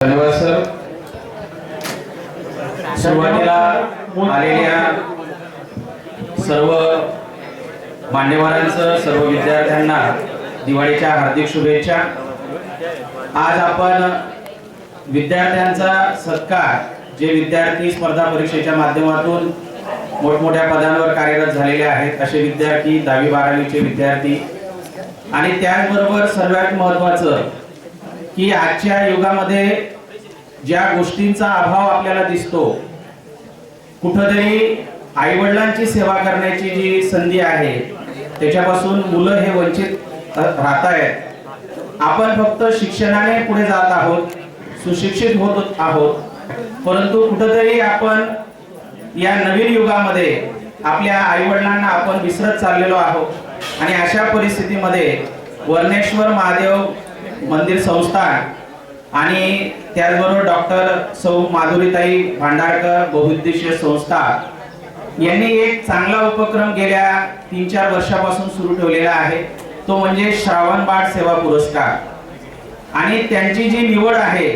धन्यवाद सर. सुरुवातीला आलेल्या सर्व मान्यवरांचं, सर्व विद्यार्थ्यांना दिवाळीच्या हार्दिक शुभेच्छा. आज आपण विद्यार्थ्यांचा सत्कार, जे विद्यार्थी स्पर्धा परीक्षेच्या माध्यमातून मोठमोठ्या पदांवर कार्यरत झालेले आहेत असे विद्यार्थी, 10वी 12वीचे विद्यार्थी, आणि त्याचबरोबर सर्वात महत्त्वाचं की आजच्या युगामध्ये ज्या गोष्टींचा अभाव आपल्याला दिसतो, कुठेतरी आईवडिलांची सेवा करण्याची जी संधी आहे त्याच्यापासून मुलं हे वंचित राहत आहेत. आपण फक्त शिक्षणाने पुढे जात आहोत, सुशिक्षित होत आहोत, परंतु कुठेतरी आपण या नवीन युगामध्ये आपल्या आईवडिलांना आपण विसरत चाललेलो आहोत. आणि अशा परिस्थितीमध्ये वर्णेश्वर महादेव मंदिर संस्थान आणि त्याचबरोबर डॉक्टर सौ माधुरीताई भांडारकर बहुउद्देशीय संस्था यांनी एक चांगला उपक्रम गेल्या 3-4 वर्षापासून सुरू ठेवलेला आहे, तो म्हणजे श्रावण बाळ सेवा पुरस्कार. आणि त्यांची जी निवड आहे,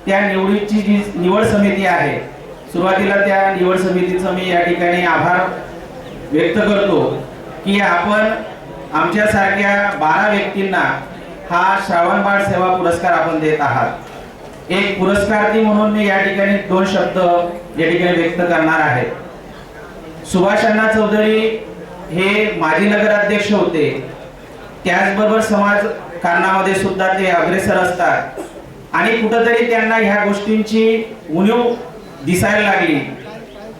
त्या निवडीची जी निवड समिती आहे, सुरुवातीला त्या निवड समितीचं मी या ठिकाणी आभार व्यक्त करतो की आपण आमच्यासारख्या 12 व्यक्तींना हा श्रावण बाळ सेवा पुरस्कार आपण देत आहात. एक पुरस्कार्थी म्हणून मी या ठिकाणी 2 शब्द या ठिकाणी व्यक्त करणार आहे. सुभाष अण्णा चौधरी हे माजी नगराध्यक्ष होते, त्याचबरोबर समाजकारणामध्ये सुद्धा ते अग्रेसर असतात. आणि कुठेतरी त्यांना ह्या गोष्टींची उणीव दिसायला लागली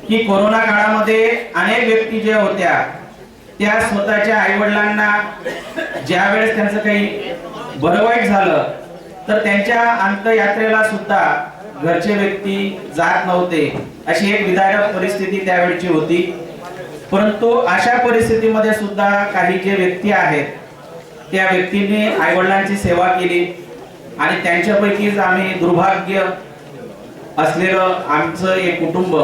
की कोरोना काळामध्ये अनेक व्यक्ती ज्या होत्या त्या स्वतःच्या आईवडिलांना ज्या वेळेस त्यांचं काही बरं वाईट झालं तर त्यांच्या अंत्ययात्रेला सुद्धा घरचे व्यक्ती जात नव्हते, अशी एक विदारक परिस्थिती त्यावेळची होती. परंतु अशा परिस्थितीमध्ये सुद्धा काही जे व्यक्ती आहेत त्या व्यक्तींनी आईवडिलांची सेवा केली. आणि त्यांच्यापैकीच आम्ही दुर्भाग्य असलेलं आमचं एक कुटुंब,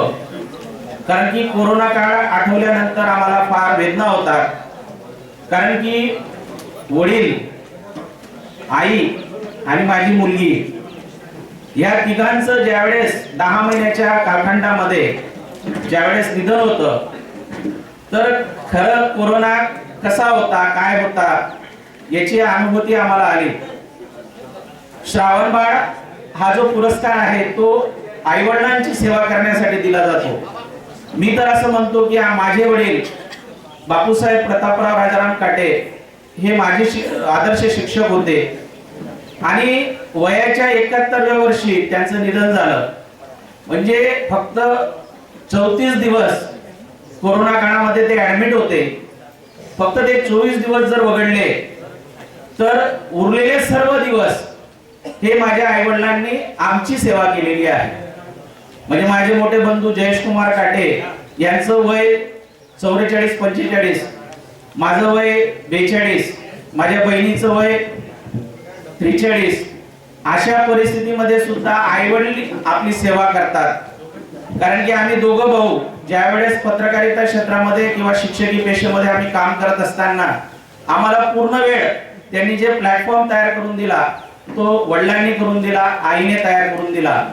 कारण की कोरोना काळ आठवल्यानंतर आम्हाला फार वेदना होतात. कारण की वडील, आई आणि माझी मुलगी या तिघांचं ज्यावेळेस 10 महिन्याच्या कालखंडामध्ये ज्यावेळेस निधन होतं, तर खरं कोरोना कसा होता, काय होता याची अनुभूती आम्हाला आली. श्रावण बाळ हा जो पुरस्कार आहे तो आईवडिलांची सेवा करण्यासाठी दिला जातो. मी तर असं म्हणतो की माझे वडील बापूसाहेब प्रतापराव राजाराम काटे हे माझे आदर्श शिक्षक होते आणि वयाच्या 71व्या वर्षी त्यांचं निधन झालं. म्हणजे फक्त 34 दिवस कोरोना काळामध्ये ते ऍडमिट होते. फक्त ते 24 दिवस जर वगळले तर उरलेले सर्व दिवस हे माझ्या आईवडिलांनी आमची सेवा केलेली आहे. म्हणजे माझे मोठे बंधू जयेश कुमार काटे यांचं वय 44-45, माझं वय 42, माझ्या बहिणीचं वय 43. अशा परिस्थितीमध्ये सुद्धा आईवडील आपली सेवा करतात. कारण की आम्ही दोघं भाऊ ज्यावेळेस पत्रकारिता क्षेत्रामध्ये किंवा शिक्षकी पेशेमध्ये आम्ही काम करत असताना आम्हाला पूर्ण वेळ त्यांनी जे प्लॅटफॉर्म तयार करून दिला तो वडिलांनी करून दिला, आईने तयार करून दिला.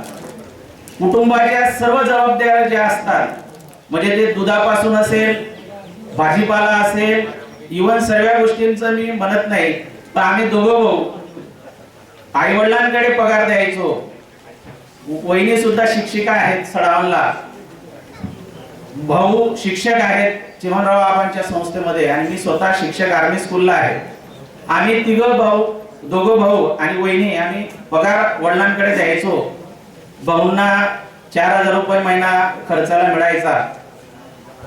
कुटुंबाच्या सर्व जबाबदाऱ्या ज्या असतात, म्हणजे ते दुधापासून असेल, भाजीपाला असेल, इव्हन सर्व गोष्टींचं मी म्हणत नाही, पण आम्ही दोघं भाऊ आई वडिलांकडे पगार द्यायचो. वहिनी सुद्धा शिक्षिका आहेत सडावला, भाऊ शिक्षक आहेत चिमनराव आबांच्या संस्थेमध्ये, आणि मी स्वतः शिक्षक आर्मी स्कूलला आहे. आम्ही दोघं भाऊ आणि वहिनी आम्ही पगार वडिलांकडे द्यायचो. भाऊंना 4000 रुपये महिना खर्चाला मिळायचा,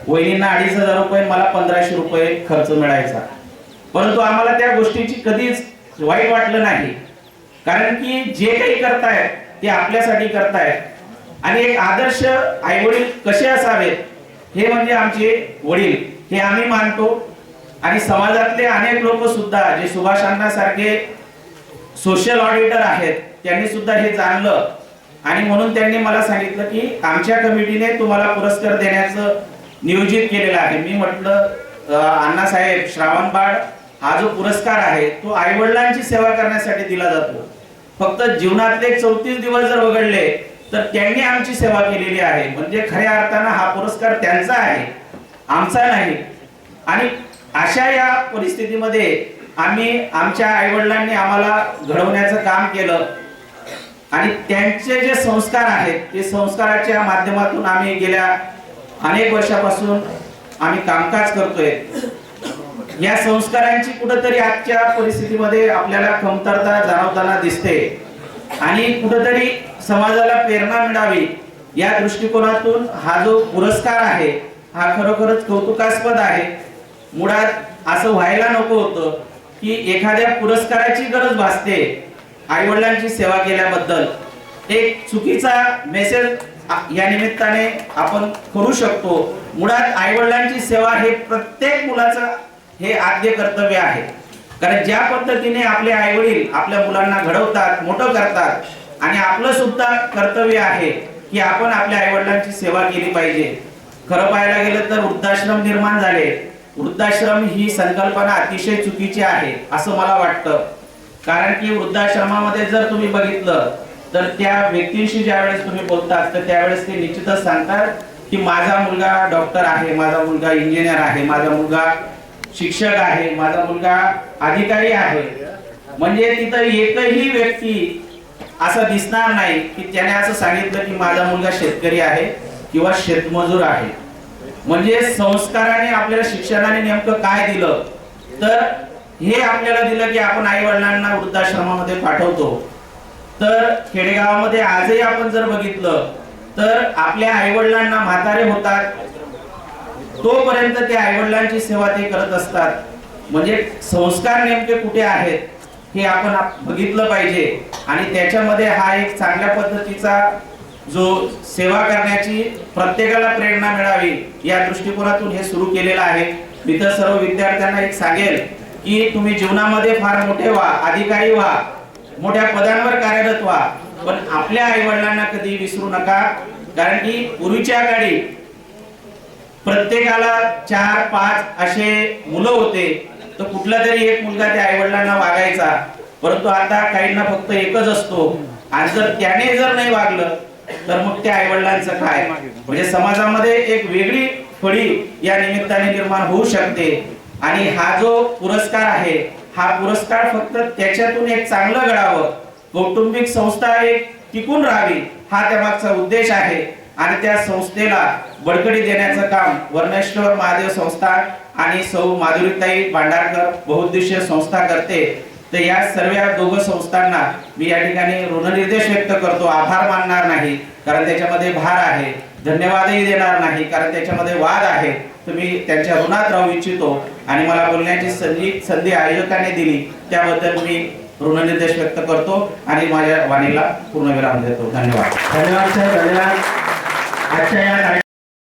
वहिनींना 2500 रुपये, मला 1500 रुपये खर्च मिळायचा. परंतु आम्हाला त्या गोष्टीची कधीच वाईट वाटलं नाही, कारण की जे काही करतायत ते आपल्यासाठी करतायत. आणि एक आदर्श आईवडील कसे असावेत हे म्हणजे आमचे वडील, हे आम्ही मानतो. आणि समाजातले अनेक लोक सुद्धा जे सुभाष अण्णा सारखे सोशल ऑडिटर आहेत त्यांनी सुद्धा हे जाणलं, आणि म्हणून त्यांनी मला सांगितलं की आमच्या कमिटीने तुम्हाला पुरस्कार देण्याचं नियोजित केलेलं आहे. मी म्हटलं अण्णासाहेब, श्रावण बाळ हा जो पुरस्कार आहे तो आईवडिलांची सेवा करण्यासाठी दिला जातो. फक्त जीवनातले 34 दिवस जर वगळले तर त्यांनी आमची सेवा केलेली आहे. म्हणजे खऱ्या अर्थानं हा पुरस्कार त्यांचा आहे, आमचा नाही. आणि अशा या परिस्थितीमध्ये आम्ही आमच्या आईवडिलांनी आम्हाला घडवण्याचं काम केलं आणि त्यांचे जे संस्कार आहेत ते संस्काराच्या माध्यमातून आम्ही गेल्या अनेक वर्षापासून आम्ही कामकाज करतोय. या संस्कारांची कुठेतरी आजच्या परिस्थितीमध्ये आपल्याला कमतरता जाणवताना दिसते आणि कुठेतरी समाजाला प्रेरणा मिळावी या दृष्टिकोनातून हा जो पुरस्कार आहे हा खरोखरच कौतुकास्पद आहे. मुळात असं व्हायला नको होतं की एखाद्या पुरस्काराची गरज भासते आईवडिलांची सेवा केल्याबद्दल. एक चुकीचा मेसेज या निमित्ताने आपण करू शकतो. मुळात आईवडिलांची सेवा हे प्रत्येक मुलाचं हे आद्य कर्तव्य आहे. कारण ज्या पद्धतीने आपले आईवडील आपल्या मुलांना घडवतात, मोठं करतात आणि आपलं सुद्धा कर्तव्य आहे की आपण आपल्या आईवडिलांची सेवा केली पाहिजे. खरं पाहायला गेलं तर वृद्धाश्रम निर्माण झाले. वृद्धाश्रम ही संकल्पना अतिशय चुकीची आहे असं मला वाटतं. कारण की वृद्धाश्रमामध्ये जर तुम्ही बघितलं तर त्या व्यक्तींशी ज्यावेळेस तुम्ही बोलतात तर त्यावेळेस ते निश्चितच सांगतात की माझा मुलगा डॉक्टर आहे, माझा मुलगा इंजिनियर आहे, माझा मुलगा शिक्षक आहे, माझा मुलगा अधिकारी आहे. म्हणजे तिथं एकही व्यक्ती असं दिसणार नाही की त्याने असं सांगितलं की माझा मुलगा शेतकरी आहे किंवा शेतमजूर आहे. म्हणजे संस्काराने आपल्याला शिक्षणाने नेमकं काय दिलं तर हे आपल्याला दिलं की आपण आई वडिलांना वृद्धाश्रमामध्ये पाठवतो. तर खेडेगावामध्ये आजही आपण जर बघितलं तर आपल्या आई वडिलांना म्हातारे होतात तोपर्यंत ते आई वडिलांची सेवा ते करत असतात. म्हणजे संस्कार नेमके कुठे आहेत हे आपण बघितलं पाहिजे आणि त्याच्यामध्ये हा एक चांगल्या पद्धतीचा जो सेवा करण्याची प्रत्येकाला प्रेरणा मिळावी या दृष्टिकोनातून हे सुरू केलेलं आहे. मी तर सर्व विद्यार्थ्यांना एक सांगेल की तुम्ही जीवनामध्ये फार मोठे व्हा, अधिकारी व्हा, मोठ्या पदांवर कार्यरत व्हा, पण आपल्या आई वडिलांना कधी विसरू नका. कारण की पूर्वीच्या काळी प्रत्येकाला 4-5 असे मुलं होते तर कुठला तरी एक मुलगा त्या आई वडिलांना वागायचा. परंतु आता काहींना फक्त एकच असतो आणि जर त्याने जर नाही वागलं तर मग त्या आई वडिलांचं काय. म्हणजे समाजामध्ये एक वेगळी फळी या निमित्ताने निर्माण होऊ शकते. आणि हा जो पुरस्कार आहे हा पुरस्कार फक्त त्याच्यातून एक चांगलं घडावं, कौटुंबिक संस्था एक टिकून राहावी हा त्यामागचा उद्देश आहे. आणि त्या संस्थेला बळकटी देण्याचं काम वर्णेश्वर महादेव संस्था आणि सौ माधुरीताई भांडारकर बहुउद्देशीय संस्था करते. तर या सर्व दोघं संस्थांना मी या ठिकाणी ऋणनिर्देश व्यक्त करतो. आभार मानणार नाही कारण त्याच्यामध्ये भार आहे, धन्यवादही देणार नाही कारण त्याच्यामध्ये वाद आहे. तुम्ही त्यांच्या ऋणात राहू इच्छितो आणि मला बोलण्याची संधी आयोजकांनी दिली त्याबद्दल मी ऋणनिर्देश व्यक्त करतो आणि माझ्या वाणीला पूर्णविराम देतो. धन्यवाद. धन्यवाद सर, धन्यवाद. आजच्या या